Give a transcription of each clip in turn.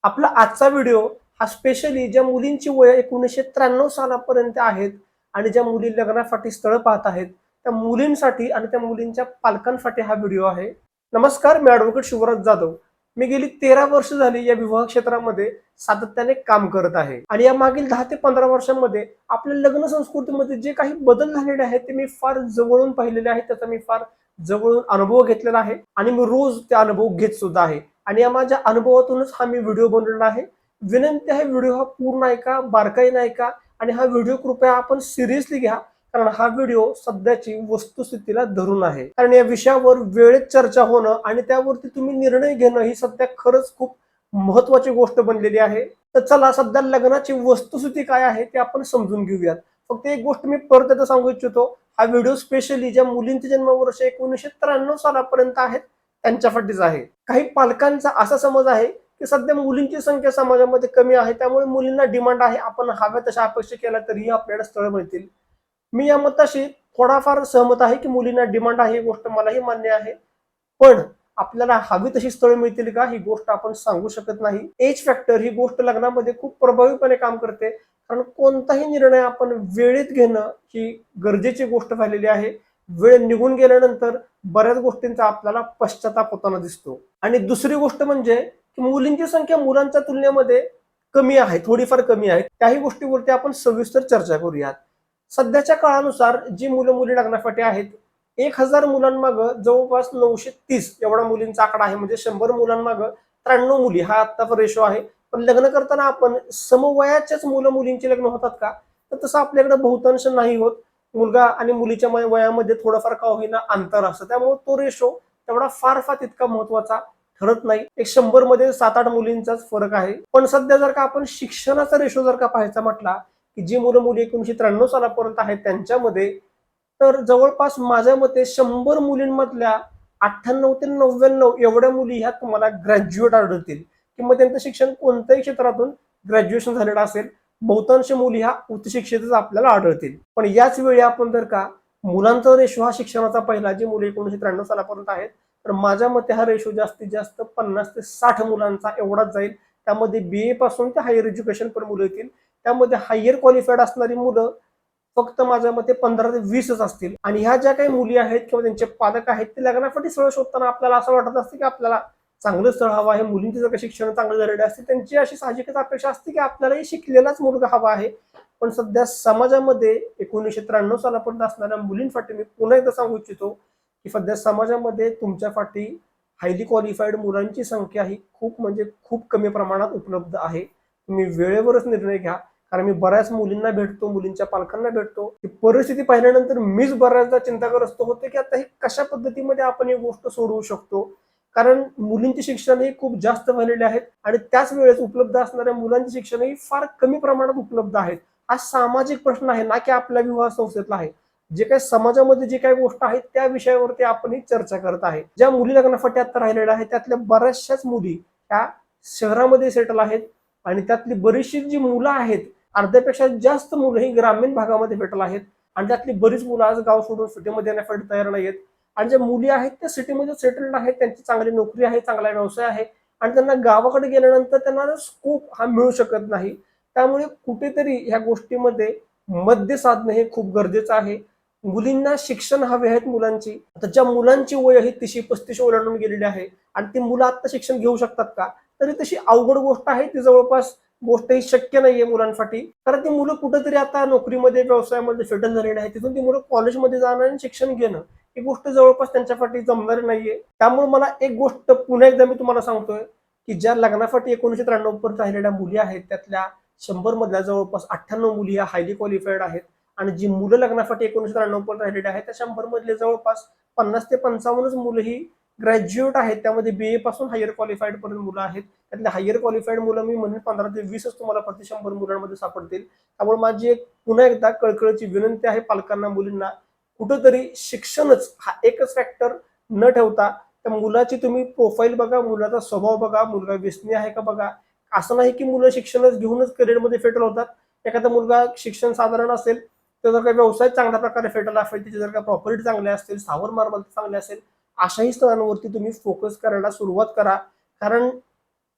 आपला आजचा व्हिडिओ हा स्पेशली ज्या मुलींची वय 1993 सालापर्यंत आहेत आणि ज्या मुली लग्नासाठी स्थळ पाहत आहेत त्या मुलींसाठी आणि त्या मुलींच्या पालकांसाठी हा व्हिडिओ आहे. नमस्कार, मी ॲडव्होकेट शिवराज जाधव. मी गेली 13 वर्ष झाली या विवाह क्षेत्रामध्ये सातत्याने काम करत आहे आणि या मागील 10 ते 15 वर्षांमध्ये आपल्या लग्न संस्कृतीमध्ये जे काही बदल झालेले आहेत ते मी फार जवळून पाहिलेले आहेत. त्याचा मी फार जवळून अनुभव घेतलेला आहे आणि मी रोज ते अनुभव घेत सुद्धा आहे आणि या माझ्या अनुभवातूनच हा मी व्हिडिओ बनवलेला आहे. विनंती आहे, व्हिडिओ हा पूर्ण ऐका, बारकाईने ऐका आणि हा व्हिडिओ कृपया आपण सिरियसली घ्या, कारण हा व्हिडिओ सध्याची वस्तुस्थितीला धरून आहे. कारण या विषयावर वेळेत चर्चा होणं आणि त्यावरती तुम्ही निर्णय घेणं ही सध्या खरंच खूप महत्वाची गोष्ट बनलेली आहे. तर चला सध्या लग्नाची वस्तुस्थिती काय आहे ते आपण समजून घेऊयात. फक्त एक गोष्ट मी परत एकदा सांगू इच्छितो, हा व्हिडिओ स्पेशली ज्या मुलींचे जन्मवर्ष 1993 सालापर्यंत आहेत त्यांच्यासाठीच आहे. काही पालकांचा असा समज आहे की सध्या मुलींची संख्या समाजामध्ये कमी आहे, त्यामुळे मुलींना डिमांड आहे, आपण हव्या तशा अपेक्षा केल्या तरीही आपल्याला स्थळ मिळतील. मी या मताशी थोडाफार सहमत आहे की मुलींना डिमांड आहे, ही गोष्ट मलाही मान्य आहे. पण आपल्याला हवी तशी स्थळ मिळतील का, ही गोष्ट आपण सांगू शकत नाही. एज फॅक्टर ही गोष्ट लग्नामध्ये खूप प्रभावीपणे काम करते, कारण कोणताही निर्णय आपण वेळेत घेणं ही गरजेची गोष्ट झालेली आहे. वेळ निघून गेल्यानंतर बऱ्याच गोष्टींचा आपल्याला पश्चाताप होताना दिसतो. आणि दुसरी गोष्ट म्हणजे की मुलींची संख्या मुलांच्या तुलनेमध्ये कमी आहे, थोडीफार कमी आहे. त्याही गोष्टीवरती आपण सविस्तर चर्चा करूयात. सध्याच्या काळानुसार जी मुलं मुली लग्नासाठी आहेत, 1000 मुलांमागं जवळपास 930 एवढा मुलींचा आकडा आहे. म्हणजे 100 मुलांमागं 93 मुली हा आत्ताचा रेशो आहे. पण लग्न करताना आपण समवयाच्याच मुलं मुलींची लग्न होतात का, तर तसं आपल्याकडे बहुतांश नाही होत. मुलगा आणि मुलीच्या वयामध्ये थोडंफार का होईना अंतर असतं, त्यामुळे तो रेशो तेवढा फार फार तितका महत्वाचा ठरत नाही. एक 100 मध्ये 7-8 मुलींचाच फरक आहे. पण सध्या जर का आपण शिक्षणाचा रेशो जर का पाहायचा म्हटला, की जी मुलं मुली 1993 सालापर्यंत आहेत त्यांच्यामध्ये, तर जवळपास माझ्या मते 100 मुलींमधल्या 98 ते 99 एवढ्या मुली ह्या तुम्हाला ग्रॅज्युएट आढळतील, किंवा त्यांचं शिक्षण कोणत्याही क्षेत्रातून ग्रॅज्युएशन झालेलं असेल. बहुतांश मुली ह्या उच्च शिक्षितच आपल्याला आढळतील. पण याच वेळी आपण जर का मुलांचा रेशो हा शिक्षणाचा पहिला, जी मुली 1993 सालापर्यंत आहेत, तर माझ्या मते हा रेशो जास्तीत जास्त 50 ते 60 मुलांचा एवढाच जाईल. त्यामध्ये BA पासून ते हायर एज्युकेशन पण मुलं येतील. त्यामध्ये हायर क्वालिफाईड असणारी मुलं फक्त माझ्या मते 15 ते 20च असतील. आणि ह्या ज्या काही मुली आहेत किंवा त्यांचे पालक आहेत ते लग्नासाठी स्थळ शोधताना आपल्याला असं वाटत असतं की आपल्याला चांगलं स्थळ हवं आहे. मुलींचे जर का शिक्षण चांगलं झालेले असते त्यांची अशी साहजिकच अपेक्षा असते की आपल्यालाही शिकलेलाच मुलगा हवा आहे. पण सध्या समाजामध्ये 1993 सालापर्यंत असणाऱ्या मुलींसाठी मी पुन्हा एकदा सांगू इच्छितो की सध्या समाजामध्ये तुमच्यासाठी हायली क्वालिफाईड मुलांची संख्या ही खूप म्हणजे खूप कमी प्रमाणात उपलब्ध आहे. तुम्ही वेळेवरच निर्णय घ्या. कारण मी बऱ्याच मुलींना भेटतो, मुलींच्या पालकांना भेटतो. ही परिस्थिती पाहिल्यानंतर मीच बऱ्याचदा चिंताग्रस्त होते की आता हे कशा पद्धतीमध्ये आपण ही गोष्ट सोडवू शकतो. कारण मुलींचे शिक्षणही खूप जास्त झालेले आहेत आणि त्याच वेळेस उपलब्ध असणाऱ्या मुलांचे शिक्षणही फार कमी प्रमाणात उपलब्ध आहेत. हा सामाजिक प्रश्न आहे, ना की आपल्या विवाह संस्थेतला आहे. जे काही समाजामध्ये जे काही गोष्ट आहेत त्या विषयावरती आपण ही चर्चा करत आहे. ज्या मुली लग्नासाठी आता राहिलेल्या आहेत त्यातल्या बऱ्याचशाच मुली ह्या शहरामध्ये सेटल आहेत आणि त्यातली बरीचशी जी मुलं आहेत, अर्ध्यापेक्षा जास्त मुलं ही ग्रामीण भागामध्ये भेटल आहेत. आणि त्यातली बरीच मुलं आज गाव सोडून सिटीमध्ये येण्यासाठी तयार नाहीयेत. आणि ज्या मुली आहेत त्या सिटीमध्ये सेटल्ड आहेत, त्यांची चांगली नोकरी आहे, चांगला व्यवसाय आहे आणि त्यांना गावाकडे गेल्यानंतर त्यांना स्कोप हा मिळू शकत नाही. त्यामुळे कुठेतरी ह्या गोष्टीमध्ये मध्य साधणं हे खूप गरजेचं आहे. मुलींना शिक्षण हवे आहेत मुलांची. आता ज्या मुलांची वय ही 30-35 ओलांडून गेलेली आहे आणि ती मुलं आता शिक्षण घेऊ शकतात का, तरी तशी अवघड गोष्ट आहे. ती जवळपास गोष्ट ही शक्य नाहीये मुलांसाठी. कारण ती मुलं कुठेतरी आता नोकरीमध्ये व्यवसायामध्ये सेटल झालेली आहे. तिथून ती मुलं कॉलेजमध्ये जाणं आणि शिक्षण घेणं ही गोष्ट जवळपास त्यांच्यासाठी जमणार नाहीये. त्यामुळे मला एक गोष्ट पुन्हा एकदा मी तुम्हाला सांगतोय की ज्या लग्नासाठी 1993 पर्यंत राहिलेल्या मुली आहेत त्यातल्या 100 मधल्या जवळपास 98 मुली ह्या हायली क्वालिफाईड आहेत. आणि जी मुलं लग्नासाठी 1993 पर्यंत राहिलेली आहेत त्या 100 मधले जवळपास 50 ते 55 मुलं ही ग्रॅज्युएट आहेत. त्यामध्ये BA पासून हायर क्वालिफाईड पर्यंत मुलं आहेत. त्यातले हायर क्वालिफाईड मुलं मी म्हणेन 15 ते 20च तुम्हाला प्रति 100 मुलांमध्ये सापडतील. त्यामुळे माझी एक पुन्हा एकदा कळकळीची विनंती आहे पालकांना, मुलींना, कुठंतरी शिक्षणच हा एकच फॅक्टर न ठेवता त्या मुलाची तुम्ही प्रोफाईल बघा, मुलाचा स्वभाव बघा, मुलगा व्यसनी आहे का बघा. असं नाही की मुलं शिक्षणच घेऊनच करिअरमध्ये फेटल होतात. एखादा मुलगा शिक्षण साधारण असेल, तर जर का व्यवसाय चांगल्या प्रकारे फेटल असेल, त्याची जर का प्रॉपर्टी चांगली असतील, स्थावर मालमत्ता चांगली असेल, अशाही स्थळांवरती तुम्ही फोकस करायला सुरुवात करा. कारण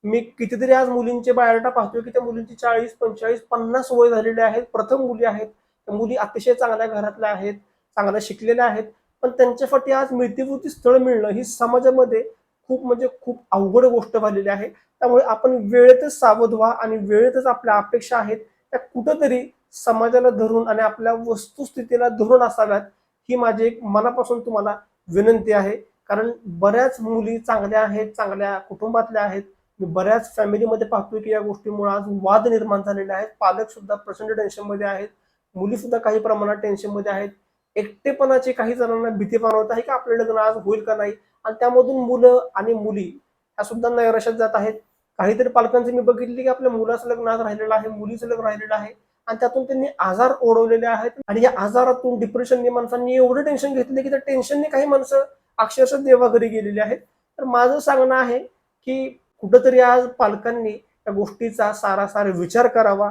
मी कितीतरी आज मुलींचे बायोडाटा पाहतोय की त्या मुलींची 40, 45, 50 वय झालेले आहेत, प्रथम मुली आहेत. त्या मुली अतिशय चांगल्या घरातल्या आहेत, चांगल्या शिकलेल्या आहेत, पण त्यांच्यासाठी आज मिळतीजुळती स्थळ मिळणं ही समाजामध्ये खूप म्हणजे खूप अवघड गोष्ट झालेली आहे. त्यामुळे आपण वेळेतच सावध व्हा आणि वेळेतच आपल्या अपेक्षा आहेत त्या कुठंतरी समाजाला धरून आणि आपल्या वस्तुस्थितीला धरून असाव्यात, ही माझी एक मनापासून तुम्हाला विनंती आहे. कारण बऱ्याच मुली चांगल्या आहेत, चांगल्या कुटुंबातल्या आहेत. मी बऱ्याच फॅमिलीमध्ये पाहतोय की या गोष्टीमुळे आज वाद निर्माण झालेले आहेत. पालक सुद्धा प्रचंड टेन्शनमध्ये आहेत, मुली सुद्धा काही प्रमाणात टेन्शनमध्ये आहेत. एकटेपणाची काही जणांना भीती पाणवत आहे की आपलं लग्न आज होईल का नाही, आणि त्यामधून मुलं आणि मुली ह्या सुद्धा नैराश्यात जात आहेत. काहीतरी पालकांचे मी बघितले की आपल्या मुलाचं लग्न आज राहिलेलं आहे, मुलीचं लग्न राहिलेलं आहे, आणि त्यातून त्यांनी आजार ओढवलेले आहेत. आणि या आजारातून डिप्रेशनने माणसांनी एवढं टेन्शन घेतले की त्या टेन्शनने काही माणसं अक्षरशः देवाघरी गेलेली आहेत. तर माझं सांगणं आहे की कुठंतरी आज पालकांनी त्या गोष्टीचा सारासार विचार करावा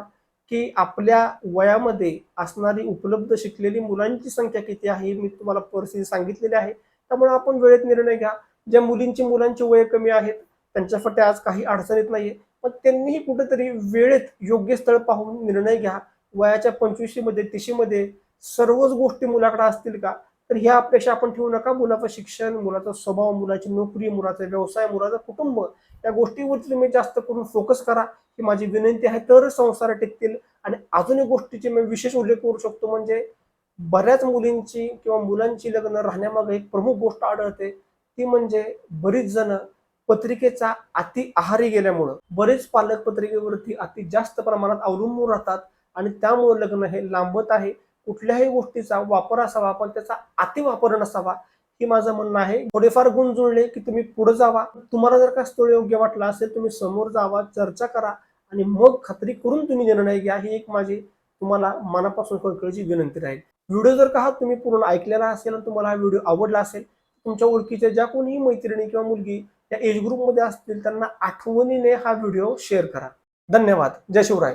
की आपल्या वयामध्ये असणारी उपलब्ध शिकलेली मुलांची संख्या किती आहे, मी तुम्हाला परिस्थिती सांगितलेली आहे. त्यामुळे आपण वेळेत निर्णय घ्या. ज्या मुलांची वय कमी आहेत त्यांच्यासाठी आज काही अडचण येत नाहीये, पण त्यांनीही कुठेतरी वेळेत योग्य स्थळ पाहून निर्णय घ्या. वयाच्या 25शी मध्ये 30शी मध्ये सर्वच गोष्टी मुलाकडे असतील का, तर ह्या अपेक्षा आपण ठेवू नका. मुलाचं शिक्षण, मुलाचा स्वभाव, मुलाची नोकरी, मुलाचा व्यवसाय, मुलाचं कुटुंब या गोष्टीवरती तुम्ही जास्त करून फोकस करा, ही माझी विनंती आहे. तर संसार टिकतील. आणि अजून एक गोष्टीची मी विशेष उल्लेख करू शकतो, म्हणजे बऱ्याच मुलींची किंवा मुलांची लग्न राहण्यामागे एक प्रमुख गोष्ट आढळते, ती म्हणजे बरीच जण पत्रिकेचा अति आहारी गेल्यामुळं बरेच पालक पत्रिकेवरती अति जास्त प्रमाणात अवलंबून राहतात आणि त्यामुळे लग्न हे लांबत आहे. कुठल्याही गोष्टीचा वापर असावा पण त्याचा अतिवापर नसावा, ही माझं म्हणणं आहे. थोडेफार गुण जुळले की तुम्ही पुढे जावा. तुम्हाला जर का स्थळ योग्य वाटलं असेल तुम्ही समोर जावा, चर्चा करा आणि मग खात्री करून तुम्ही निर्णय घ्या. ही एक माझी तुम्हाला मनापासून कळकळीची विनंती राहील. व्हिडिओ जर का तुम्ही पूर्ण ऐकलेला असेल आणि तुम्हाला हा व्हिडिओ आवडला असेल, तुमच्या ओळखीच्या ज्या कोणीही मैत्रिणी किंवा मुलगी त्या एज ग्रुपमध्ये असतील त्यांना आठवणीने हा व्हिडिओ शेअर करा. धन्यवाद. जय शिवराय.